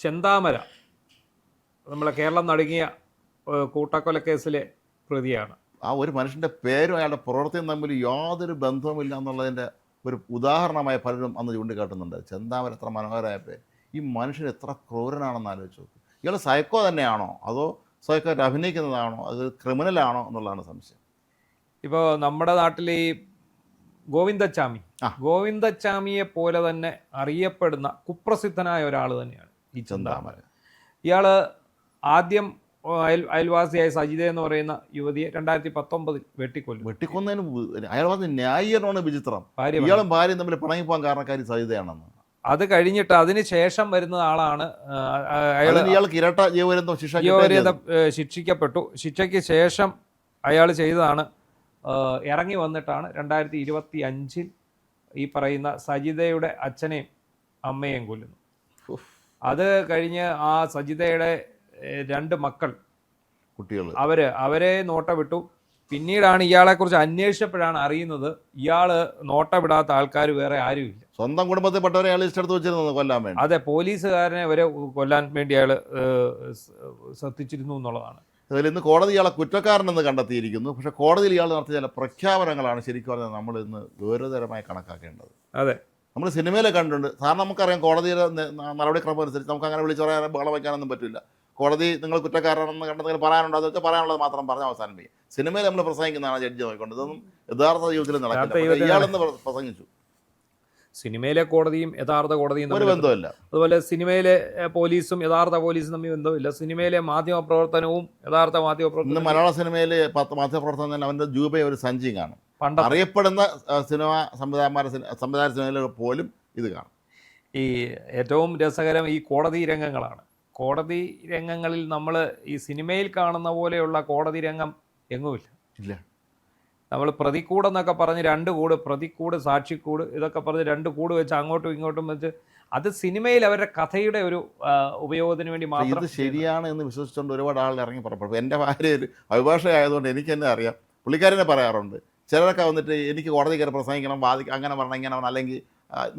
ചെന്താമര നമ്മളെ കേരളം നടുങ്ങിയ കൂട്ടക്കൊലക്കേസിലെ പ്രതിയാണ്. ആ ഒരു മനുഷ്യൻ്റെ പേരും അയാളുടെ പ്രവൃത്തിയും തമ്മിൽ യാതൊരു ബന്ധവുമില്ല എന്നുള്ളതിൻ്റെ ഒരു ഉദാഹരണമായി പലരും അന്ന് ചൂണ്ടിക്കാട്ടുന്നുണ്ട്. ചെന്താമര എത്ര മനോഹരമായ പേര്. ഈ മനുഷ്യൻ എത്ര ക്രൂരനാണെന്ന് ആലോചിച്ച് നോക്കും. ഇയാൾ സൈക്കോ തന്നെയാണോ അതോ സൈക്കോയിട്ട് അഭിനയിക്കുന്നതാണോ അത് ക്രിമിനലാണോ എന്നുള്ളതാണ് സംശയം. ഇപ്പോൾ നമ്മുടെ നാട്ടിൽ ഈ ഗോവിന്ദച്ചാമിയെ പോലെ തന്നെ അറിയപ്പെടുന്ന കുപ്രസിദ്ധനായ ഒരാൾ തന്നെയാണ് ഈ ചെന്താമര. ഇയാൾ ആദ്യം അയൽവാസിയായ സജിത എന്ന് പറയുന്ന യുവതിയെ 2019 വെട്ടിക്കൊന്നതിന് അയാൾ പറഞ്ഞ ന്യായീകരണമാണ് വിചിത്രം. ഇയാളും ഭാര്യയും തമ്മിൽ പിണങ്ങിപ്പോകാൻ കാരണക്കാരി സജിതയാണെന്ന്. അത് കഴിഞ്ഞിട്ട് അതിന് ശേഷം വരുന്ന ആളാണ് ഇയാൾക്ക് ഇരട്ട ജീവപര്യന്തം ശിക്ഷിക്കപ്പെട്ടു. ശിക്ഷയ്ക്ക് ശേഷം അയാൾ ചെയ്തതാണ് ഇറങ്ങി വന്നിട്ടാണ് 2025 ഈ പറയുന്ന സജിതയുടെ അച്ഛനെയും അമ്മയെയും കൊല്ലുന്നു. അത് കഴിഞ്ഞ് ആ സജിതയുടെ 2 മക്കൾ കുട്ടികൾ അവരെ നോട്ട വിട്ടു. പിന്നീടാണ് ഇയാളെക്കുറിച്ച് അന്വേഷിച്ചപ്പോഴാണ് അറിയുന്നത് ഇയാൾ നോട്ട വിടാത്ത ആൾക്കാർ വേറെ ആരുമില്ല. സ്വന്തം കുടുംബത്തിൽപ്പെട്ടവരെ അയാൾ ഇഷ്ടം വെച്ചിരുന്നത് കൊല്ലാൻ വേണ്ടി. അതെ, പോലീസുകാരനെ വരെ കൊല്ലാൻ വേണ്ടി അയാൾ ശ്രദ്ധിച്ചിരുന്നു എന്നുള്ളതാണ്. അതിൽ ഇന്ന് കോടതി ഇയാളെ കുറ്റക്കാരനെന്ന് കണ്ടെത്തിയിരിക്കുന്നു. പക്ഷേ കോടതിയിൽ ഇയാൾ നടത്തിയ ചില പ്രഖ്യാപനങ്ങളാണ് ശരിക്കും പറഞ്ഞാൽ നമ്മൾ ഇന്ന് ഗൗരവതരമായി കണക്കാക്കേണ്ടത്. അതെ, നമ്മൾ സിനിമയിലെ കണ്ടിട്ടുണ്ട്. സാറിന് നമുക്കറിയാം കോടതിയുടെ നടപടിക്രമം അനുസരിച്ച് നമുക്ക് അങ്ങനെ വിളിച്ചു പറയാൻ ബഹളം വയ്ക്കാനൊന്നും പറ്റില്ല. കോടതി നിങ്ങൾ കുറ്റക്കാരാണെന്ന് കണ്ടെങ്കിൽ പറയാനുണ്ടോ എന്ന് വെച്ചാൽ പറയാനുള്ളത് മാത്രം പറഞ്ഞ് അവസാനിപ്പിക്കും. സിനിമയിൽ നമ്മൾ പ്രസംഗിക്കുന്നതാണ് ജഡ്ജി നോക്കിക്കൊണ്ട്. ഇതൊന്നും യഥാർത്ഥ ജീവിതത്തിൽ നടക്കില്ല. ഇയാളെന്ന് പ്രസംഗിച്ചു. സിനിമയിലെ കോടതിയും യഥാർത്ഥ കോടതിയും ഒരു ബന്ധമില്ല. അതുപോലെ സിനിമയിലെ പോലീസും യഥാർത്ഥ പോലീസും തമ്മിൽ ബന്ധമില്ല. സിനിമയിലെ മാധ്യമ പ്രവർത്തനവും യഥാർത്ഥ മാധ്യമ പ്രവർത്തനം. ഇന്ന് മലയാള സിനിമയിൽ മാധ്യമ പ്രവർത്തനം തന്നെ അവൻ്റെ ജൂബ ഒരു സഞ്ചി കാണും. അറിയപ്പെടുന്ന സിനിമ സംവിധാന സിനിമയിൽ പോലും ഇത് കാണും. ഈ ഏറ്റവും രസകരം ഈ കോടതി രംഗങ്ങളാണ്. കോടതി രംഗങ്ങളിൽ നമ്മൾ ഈ സിനിമയിൽ കാണുന്ന പോലെയുള്ള കോടതി രംഗം എങ്ങുമില്ല. നമ്മൾ പ്രതിക്കൂട് എന്നൊക്കെ പറഞ്ഞ് 2 കൂട്, പ്രതിക്കൂട്, സാക്ഷിക്കൂട്, ഇതൊക്കെ പറഞ്ഞ് 2 കൂട് വെച്ച് അങ്ങോട്ടും ഇങ്ങോട്ടും വെച്ച് അത് സിനിമയിൽ അവരുടെ കഥയുടെ ഒരു ഉപയോഗത്തിന് വേണ്ടി മാത്രം. ഇത് ശരിയാണ് എന്ന് വിശ്വസിച്ചുകൊണ്ട് ഒരുപാട് ആൾ ഇറങ്ങി പുറപ്പെടും. എൻ്റെ ഭാര്യ ഒരു അഭിഭാഷകയായതുകൊണ്ട് എനിക്ക് തന്നെ അറിയാം. പുള്ളിക്കാരനെ പറയാറുണ്ട്. ചിലരൊക്കെ വന്നിട്ട് എനിക്ക് കോടതി കയറി പ്രസംഗിക്കണം, അങ്ങനെ പറഞ്ഞാൽ ഇങ്ങനെ പറഞ്ഞാൽ അല്ലെങ്കിൽ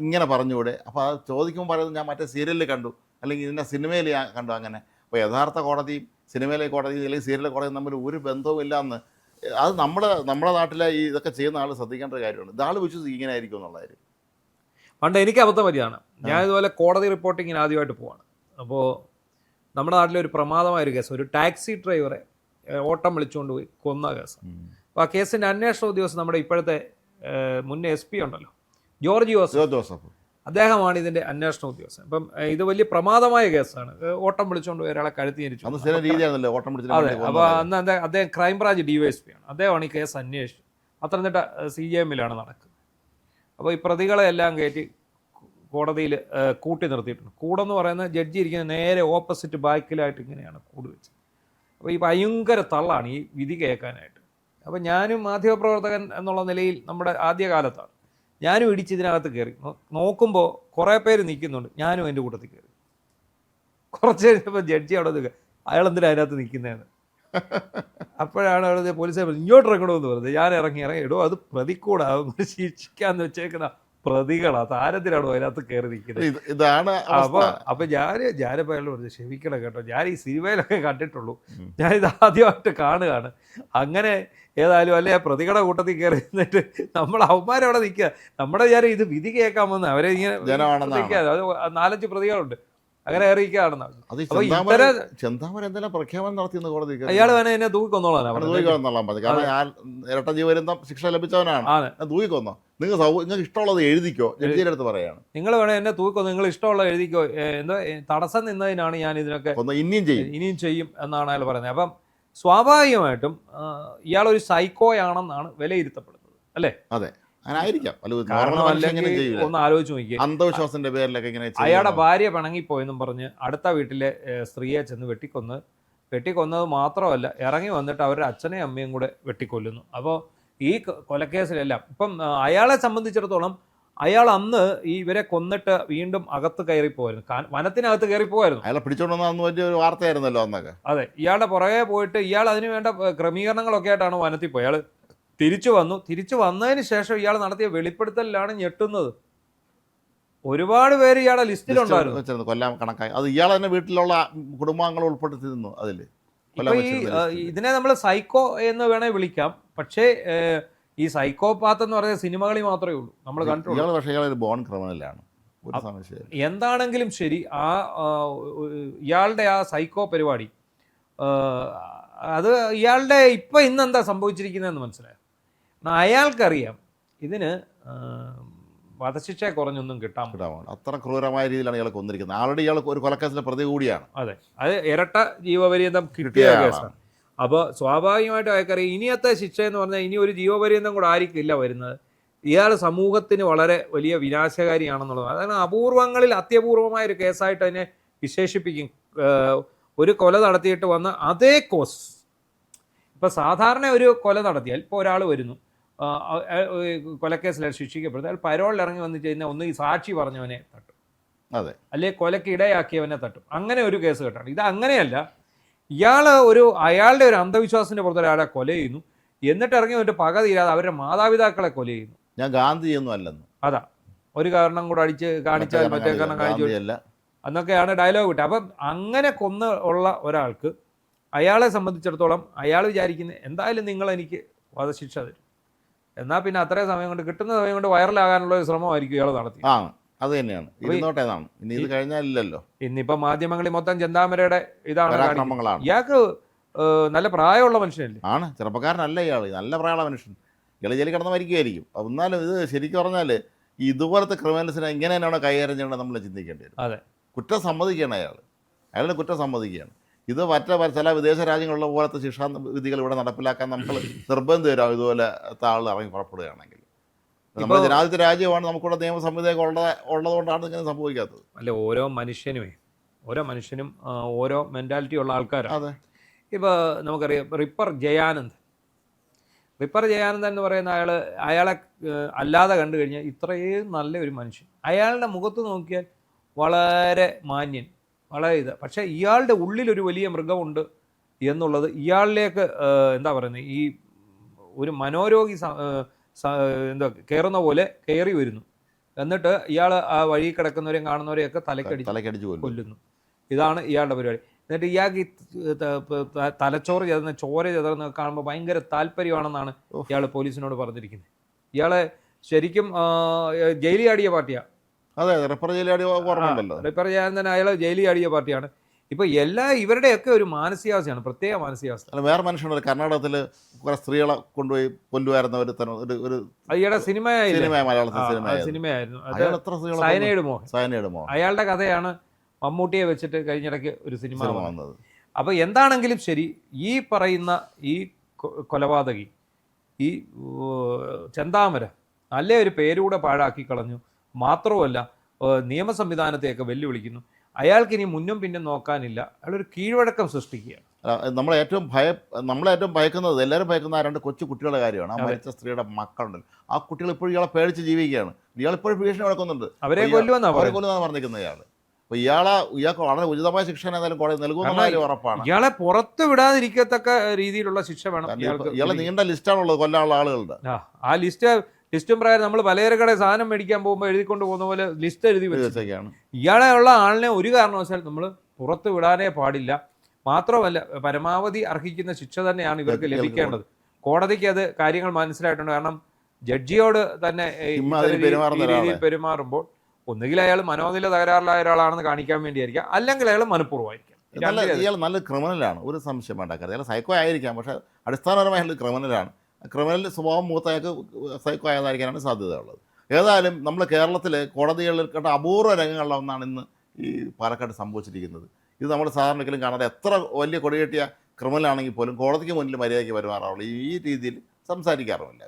ഇങ്ങനെ പറഞ്ഞുകൂടെ. അപ്പോൾ അത് ചോദിക്കുമ്പോൾ പറയുന്നത് ഞാൻ മറ്റേ സീരിയലിൽ കണ്ടു അല്ലെങ്കിൽ ഇതിൻ്റെ സിനിമയിൽ ഞാൻ കണ്ടു അങ്ങനെ. അപ്പോൾ യഥാർത്ഥ കോടതിയും സിനിമയിലെ കോടതിയും അല്ലെങ്കിൽ സീരിയലിലെ കോടതിയും തമ്മിൽ ഒരു ബന്ധവുമില്ല എന്ന്. അത് നമ്മുടെ നാട്ടിലെ ഈ ഇതൊക്കെ ചെയ്യുന്ന ആൾ ശ്രദ്ധിക്കേണ്ട ഒരു കാര്യമാണ്. ഇതാൾ വിശ്വസിച്ച് ഇങ്ങനെ ആയിരിക്കും എന്നുള്ള കാര്യം. പണ്ട് എനിക്ക് അബദ്ധം പറ്റിയാണ്. ഞാൻ ഇതുപോലെ കോടതി റിപ്പോർട്ടിങ്ങിന് ആദ്യമായിട്ട് പോവാണ്. അപ്പോൾ നമ്മുടെ നാട്ടിലെ ഒരു പ്രമാദമായൊരു കേസ്, ഒരു ടാക്സി ഡ്രൈവറെ ഓട്ടം വിളിച്ചുകൊണ്ട് പോയി കൊന്ന കേസ്. അപ്പോൾ ആ കേസിൻ്റെ അന്വേഷണ ഉദ്യോഗസ്ഥൻ നമ്മുടെ ഇപ്പോഴത്തെ മുൻ SP ഉണ്ടല്ലോ, ജോർജ് ജോസഫ്, അദ്ദേഹമാണ് ഇതിൻ്റെ അന്വേഷണ ഉദ്യോഗസ്ഥൻ. അപ്പം ഇത് വലിയ പ്രമാദമായ കേസാണ്. ഓട്ടം വിളിച്ചുകൊണ്ട് ഒരാളെ കഴുത്തി ഞെരിച്ചു. അതെ, അപ്പോൾ അന്ന് അദ്ദേഹം ക്രൈംബ്രാഞ്ച് DYSP ആണ്. അദ്ദേഹമാണ് ഈ കേസ് അന്വേഷിച്ചത്. പത്തനംതിട്ട CJM-ലാണ് നടക്കുന്നത്. അപ്പോൾ ഈ പ്രതികളെ എല്ലാം കയറ്റി കോടതിയിൽ കൂട്ടി നിർത്തിയിട്ടുണ്ട്. കൂടെന്ന് പറയുന്നത് ജഡ്ജി ഇരിക്കുന്ന നേരെ ഓപ്പോസിറ്റ് ബാക്കിലായിട്ട് ഇങ്ങനെയാണ് കൂട് വെച്ചത്. അപ്പോൾ ഈ ഭയങ്കര തള്ളാണ് ഈ വിധി കേൾക്കാനായിട്ട്. അപ്പോൾ ഞാനും മാധ്യമപ്രവർത്തകൻ എന്നുള്ള നിലയിൽ നമ്മുടെ ആദ്യകാലത്താണ് ഞാനും ഇടിച്ചതിനകത്ത് കയറി നോക്കുമ്പോൾ കുറേ പേര് നിൽക്കുന്നുണ്ട്. ഞാനും എൻ്റെ കൂട്ടത്തിൽ കയറി. കുറച്ച് കഴിഞ്ഞപ്പോൾ ജഡ്ജി അവിടെ നിൽക്കുക, അയാളെന്തിനാ അതിനകത്ത് നിൽക്കുന്നതെന്ന്. അപ്പോഴാണ് അവിടെ പോലീസ് ഇങ്ങോട്ട് ഇറങ്ങണമെന്ന് പറഞ്ഞത്. ഞാൻ ഇറങ്ങി ഇടോ അത് പ്രതിക്കൂടാവും ശിക്ഷിക്കാന്ന് വെച്ചേക്കുന്ന പ്രതികളാ, താരത്തിലാണോ അതിനകത്ത് കയറി നിൽക്കുന്നത്. ഇതാണ് അപ്പൊ ഞാനിപ്പോൾ അയാൾ പറഞ്ഞു ക്ഷമിക്കണം കേട്ടോ, ഞാൻ ഈ സിനിമയിലൊക്കെ കണ്ടിട്ടുള്ളൂ, ഞാനിത് ആദ്യമായിട്ട് കാണുകയാണ്. അങ്ങനെ ഏതായാലും അല്ലെ പ്രതികളുടെ കൂട്ടത്തിൽ കയറി നിന്നിട്ട് നമ്മൾ അവന്മാരവിടെ നിൽക്കുക. നമ്മുടെ ഇത് വിധി കേൾക്കാൻ വന്ന് അവരെ ഇങ്ങനെ 4-5 പ്രതികളുണ്ട് അങ്ങനെ അറിയിക്കുകയാണെന്നാണ്. അയാൾ വേണേ എന്നെ തൂക്കിക്കൊന്നോളാം. ഇരട്ട ജീവപര്യന്തം ശിക്ഷ ലഭിച്ചവനാണ്. തൂക്കിക്കൊന്നോ, നിങ്ങൾക്ക് ഇഷ്ടമുള്ളത് എഴുതിക്കോ, ജഡ്ജിയുടെ അടുത്ത് പറയാണ്. നിങ്ങൾ വേണേ എന്നെ തൂക്കിക്കൊന്നു, നിങ്ങൾ ഇഷ്ടമുള്ളത് എഴുതിക്കോ, എന്തോ തടസ്സം നിന്നതിനാണ് ഞാൻ ഇതിനൊക്കെ ഇനിയും ചെയ്യും എന്നാണ് അയാൾ പറയുന്നത്. അപ്പം സ്വാഭാവികമായിട്ടും ഇയാളൊരു സൈക്കോയാണെന്നാണ് വിലയിരുത്തപ്പെടുന്നത്, അല്ലേ? അതെ, അങ്ങനായിരിക്കാം. ഒന്ന് ആലോചിച്ച് നോക്കിയേ, അന്ധവിശ്വാസത്തിന്റെ പേരിലൊക്കെ ഇങ്ങനെ അയാളുടെ ഭാര്യ പിണങ്ങിപ്പോയെന്നും പറഞ്ഞ് അടുത്ത വീട്ടിലെ സ്ത്രീയെ ചെന്ന് വെട്ടിക്കൊന്നത് മാത്രമല്ല, ഇറങ്ങി വന്നിട്ട് അവരുടെ അച്ഛനെയും അമ്മയും കൂടെ വെട്ടിക്കൊല്ലുന്നു. അപ്പോൾ ഈ കൊലക്കേസിലെല്ലാം ഇപ്പം അയാളെ സംബന്ധിച്ചിടത്തോളം അയാൾ അന്ന് ഇവരെ കൊന്നിട്ട് വീണ്ടും അകത്ത് കയറിപ്പോയിരുന്നു, വനത്തിനകത്ത് കയറിപ്പോയിരുന്നു. അയാളെ പിടിച്ചോണ്ടെന്ന് വലിയ ഒരു വാർത്തയായിരുന്നല്ലോ അന്നൊക്കെ. അതെ, ഇയാളുടെ പുറകെ പോയിട്ട് ഇയാൾ അതിന് വേണ്ട ക്രമീകരണങ്ങളൊക്കെ ആയിട്ടാണ് വനത്തിൽ പോയി. അയാൾ തിരിച്ചു വന്നതിന് ശേഷം ഇയാൾ നടത്തിയ വെളിപ്പെടുത്തലിലാണ് ഞെട്ടുന്നത്. ഒരുപാട് പേര് ഇയാളുടെ ലിസ്റ്റിലുണ്ടായിരുന്നു. വെച്ചിരുന്നു കൊല്ലാൻ കണക്കായി. അത് ഇയാൾ തന്നെ വീട്ടിലുള്ള കുടുംബാംഗങ്ങൾ ഉൾപ്പെട്ടിരുന്നു അതിൽ. ഇപ്പൊ ഇതിനെ നമ്മൾ സൈക്കോ എന്ന് വേണേ വിളിക്കാം. പക്ഷേ ഈ സൈക്കോപാത്ത് എന്ന് പറയുന്ന സിനിമകളിൽ മാത്രമേ ഉള്ളൂ നമ്മൾ കണ്ടിട്ടുള്ളൂ. ഇയാൾ പക്ഷേ ഇയാളൊരു ബോൺ ക്രിമിനലാണ്, ഒരു സംശയം. എന്താണെങ്കിലും ശരി, ഇയാളുടെ ആ സൈക്കോ പരിപാടി അത് ഇയാളുടെ ഇന്ന് എന്താ സംഭവിച്ചിരിക്കുന്നതെന്ന് മനസ്സിലായോ? അയാൾക്കറിയാം ഇതിന് വധശിക്ഷ കുറഞ്ഞൊന്നും കിട്ടാൻ. അത്ര ക്രൂരമായ രീതിയിലാണ് ഇയാൾ കൊന്നിരിക്കുന്നത്. ആൾറെഡി ഇയാൾ ഒരു കൊലക്കേസിലെ പ്രതി കൂടിയാണ്. അതെ, അത് ഇരട്ട ജീവപര്യന്തം കിട്ടിയ കേസാണ്. അപ്പോൾ സ്വാഭാവികമായിട്ടും അയാൾക്കറിയാം ഇനിയത്തെ ശിക്ഷ എന്ന് പറഞ്ഞാൽ ഇനി ഒരു ജീവപര്യന്തം കൂടെ ആയിരിക്കില്ല വരുന്നത്. ഇയാൾ സമൂഹത്തിന് വളരെ വലിയ വിനാശകാരിയാണെന്നുള്ളത് അതാണ് അപൂർവങ്ങളിൽ അത്യപൂർവമായ ഒരു കേസായിട്ട് അതിനെ വിശേഷിപ്പിക്കും. ഒരു കൊല നടത്തിയിട്ട് വന്ന അതേ കോസ്. ഇപ്പോൾ സാധാരണ ഒരു കൊല നടത്തിയാൽ ഇപ്പോൾ ഒരാൾ വരുന്നു, കൊലക്കേസിൽ ശിക്ഷിക്കപ്പെടുന്നത്, അയാൾ പരോളിൽ ഇറങ്ങി വന്ന് ചെയ്യുന്ന ഒന്ന് ഈ സാക്ഷി പറഞ്ഞവനെ തട്ടും, അതെ, അല്ലെങ്കിൽ കൊലക്ക് ഇടയാക്കിയവനെ തട്ടും. അങ്ങനെ ഒരു കേസ് കേട്ടാണ്. ഇത് അങ്ങനെയല്ല. ഇയാൾ അയാളുടെ ഒരു അന്ധവിശ്വാസത്തിന്റെ പുറത്ത് ഒരാളെ കൊല ചെയ്യുന്നു, എന്നിട്ട് ഇറങ്ങി വന്നിട്ട് പക തീരാതെ അവരുടെ മാതാപിതാക്കളെ കൊല ചെയ്യുന്നു. ഞാൻ ഗാന്ധിയൊന്നും അല്ലെന്ന്. അതാ, ഒരു കാരണം കൂടെ അടിച്ച് കാണിച്ചാൽ മറ്റേ കാരണം കാണിച്ചു എന്നൊക്കെയാണ് ഡയലോഗ് കിട്ടുക. അപ്പം അങ്ങനെ ഉള്ള ഒരാൾക്ക് അയാളെ സംബന്ധിച്ചിടത്തോളം അയാൾ വിചാരിക്കുന്നത് എന്തായാലും നിങ്ങൾ എനിക്ക് വധശിക്ഷ തരും, എന്നാൽ പിന്നെ അത്രയും സമയം കൊണ്ട് കിട്ടുന്ന സമയം കൊണ്ട് വൈറലാകാനുള്ള ഒരു ശ്രമമായിരിക്കും ഇയാൾ നടത്തി. അത് തന്നെയാണ്. ഇനി ഇത് കഴിഞ്ഞാലില്ലല്ലോ. ഇന്നിപ്പം മാധ്യമങ്ങളിൽ മൊത്തം ചെന്താമരയുടെ ഇതാണ്. ഇയാൾക്ക് നല്ല പ്രായമുള്ള മനുഷ്യനല്ലേ? ആണ്, ചെറുപ്പക്കാരനല്ല ഇയാൾ, നല്ല പ്രായമുള്ള മനുഷ്യൻ. ഇയാൾ ജയിലിൽ കിടന്ന് മരിക്കുമായിരിക്കും. എന്നാലും ഇത് ശരിക്കും പറഞ്ഞാൽ ഇതുപോലത്തെ ക്രിമിനൽസിനെ ഇങ്ങനെ തന്നെയാണ് കൈകാര്യം ചെയ്യേണ്ടത് നമ്മൾ ചിന്തിക്കേണ്ടി വരും. അതെ, കുറ്റം സമ്മതിക്കുകയാണ് അയാളുടെ കുറ്റം സമ്മതിക്കുകയാണ്. ഇത് ചില വിദേശ രാജ്യങ്ങളുള്ള പോലത്തെ ശിക്ഷാ വിധികൾ ഇവിടെ നടപ്പിലാക്കാൻ നമ്മൾ നിർബന്ധം തരാം. ഇതുപോലെ ആൾ ഇറങ്ങി പുറപ്പെടുകയാണെങ്കിൽ നമ്മുടെ ജനാധിപത്യ രാജ്യമാണ്, നമുക്കിവിടെ നിയമ സംവിധാനം ഉള്ളതുകൊണ്ടാണ് ഇങ്ങനെ സംഭവിക്കാത്തത്. അല്ല, ഓരോ മനുഷ്യനും ഓരോ മെൻറ്റാലിറ്റി ഉള്ള ആൾക്കാരാണ്. അതെ, ഇപ്പോൾ നമുക്കറിയാം റിപ്പർ ജയാനന്ദ് എന്ന് പറയുന്ന അയാളെ അല്ലാതെ കണ്ടു കഴിഞ്ഞാൽ ഇത്രയും നല്ലൊരു മനുഷ്യൻ, അയാളുടെ മുഖത്ത് നോക്കിയാൽ വളരെ മാന്യൻ, വളരെ പക്ഷേ ഇയാളുടെ ഉള്ളിലൊരു വലിയ മൃഗമുണ്ട് എന്നുള്ളത് ഇയാളിലേക്ക് എന്താ പറയുന്നത്, ഈ ഒരു മനോരോഗി കയറുന്ന പോലെ കയറി വരുന്നു. എന്നിട്ട് ഇയാൾ ആ വഴി കിടക്കുന്നവരെയും കാണുന്നവരെയൊക്കെ തലക്കടിച്ച് കൊല്ലുന്നു. ഇതാണ് ഇയാളുടെ പരിപാടി. എന്നിട്ട് ഇയാൾക്ക് തലച്ചോറ് ചോര ചെതർന്ന് കാണുമ്പോൾ ഭയങ്കര താല്പര്യമാണെന്നാണ് ഇയാൾ പോലീസിനോട് പറഞ്ഞിരിക്കുന്നത്. ഇയാളെ ശരിക്കും ജയിലിൽ ആടിയ പാർട്ടിയാണ്. അതെ, റിപ്പർ ചെയ്യാൻ തന്നെ അയാൾ ജയിലിൽ ആടിയ പാർട്ടിയാണ്. ഇപ്പൊ ഇവരുടെയൊക്കെ ഒരു മാനസികാവസ്ഥയാണ്, പ്രത്യേക മാനസികാവസ്ഥ. അല്ല, വേറെ മനുഷ്യനുണ്ട് കർണാടകത്തിൽ കുറെ സ്ത്രീകളെ കൊണ്ടുപോയി കൊല്ലുമായിരുന്ന ഈയിടെ സിനിമയായിരുന്നു. സയനൈഡ് മോഹൻ. അയാളുടെ കഥയാണ് മമ്മൂട്ടിയെ വെച്ചിട്ട് കഴിഞ്ഞിടയ്ക്ക് ഒരു സിനിമ വന്നത്. അപ്പൊ എന്താണെങ്കിലും ശരി, ഈ പറയുന്ന ഈ കൊലപാതകി, ഈ ചെന്താമര നല്ല ഒരു പേരൂടെ പാഴാക്കി കളഞ്ഞു. മാത്രവുമല്ല നിയമ സംവിധാനത്തെയൊക്കെ വെല്ലുവിളിക്കുന്നു. അയാൾക്ക് ഇനി മുന്നും പിന്നും നോക്കാനില്ല. അയാളൊരു കീഴ്വഴക്കം സൃഷ്ടിക്കുകയാണ്. നമ്മളേറ്റവും ഭയക്കുന്നത്, എല്ലാവരും ഭയക്കുന്ന ആ 2 കൊച്ചു കുട്ടികളുടെ കാര്യമാണ്. ആ മരിച്ച സ്ത്രീയുടെ മക്കളുണ്ടല്ലോ, ആ കുട്ടികൾ ഇപ്പോഴും ഇയാളെ പേടിച്ച് ജീവിക്കുകയാണ്. ഇയാളിപ്പോഴും ഭീഷണി നടക്കുന്നുണ്ട്, അവരെ കൊല്ലുമെന്നാണ് പറഞ്ഞിരിക്കുന്നത് ഇയാൾ. അപ്പോൾ ഇയാൾക്ക് വളരെ ഉചിതമായ ശിക്ഷ ഏതായാലും കോടതി നൽകുന്ന ഉറപ്പാണ്. ഇയാളെ പുറത്ത് വിടാതിരിക്കത്തക്ക രീതിയിലുള്ള ശിക്ഷ വേണം. ഇയാളെ നീണ്ട ലിസ്റ്റാണുള്ളത് കൊല്ലാനുള്ള ആളുകളുടെ. ആ ലിസ്റ്റും പ്രകാരം നമ്മൾ പലചരക്കടയിൽ സാധനം മേടിക്കാൻ പോകുമ്പോൾ എഴുതിക്കൊണ്ട് പോകുന്ന പോലെ ലിസ്റ്റ് എഴുതി വെച്ചേക്കാണ്. ഇയാളെ ഉള്ള ആളിനെ ഒരു കാരണവശാലും നമ്മൾ പുറത്ത് വിടാനേ പാടില്ല. മാത്രമല്ല പരമാവധി അർഹിക്കുന്ന ശിക്ഷ തന്നെയാണ് ഇവർക്ക് ലഭിക്കേണ്ടത്. കോടതിക്ക് അത് കാര്യങ്ങൾ മനസ്സിലായിട്ടുണ്ട്. കാരണം ജഡ്ജിയോട് തന്നെ രീതിയിൽ പെരുമാറുമ്പോൾ ഒന്നുകിൽ അയാൾ മനോനില തകരാറിലായ ഒരാളാണെന്ന് കാണിക്കാൻ വേണ്ടിയായിരിക്കാം, അല്ലെങ്കിൽ അയാൾ മനഃപൂർവ്വമായിരിക്കാം. ഇയാൾ നല്ല ക്രിമിനലാണ്, ഒരു സംശയം വേണ്ട. അയാൾ സൈക്കോ ആയിരിക്കാം, പക്ഷേ അടിസ്ഥാനപരമായ ക്രിമിനലാണ്. ക്രിമിനൽ സ്വഭാവം മൂത്തയാൾക്ക് സൈക്കോ ആയതായിരിക്കാനാണ് സാധ്യതയുള്ളത്. ഏതായാലും നമ്മൾ കേരളത്തിൽ കോടതികളിൽ കണ്ട അപൂർവ രംഗങ്ങളിലെ ഒന്നാണ് ഇന്ന് ഈ പാലക്കാട് സംഭവിച്ചിരിക്കുന്നത്. ഇത് നമ്മൾ സാധാരണ ഒരിക്കലും കാണാതെ, എത്ര വലിയ കൊടികെട്ടിയ ക്രിമിനലാണെങ്കിൽ പോലും കോടതിക്ക് മുന്നിൽ മര്യാദയ്ക്ക് പെരുമാറാറുള്ളൂ. ഈ രീതിയിൽ സംസാരിക്കാറുമില്ല.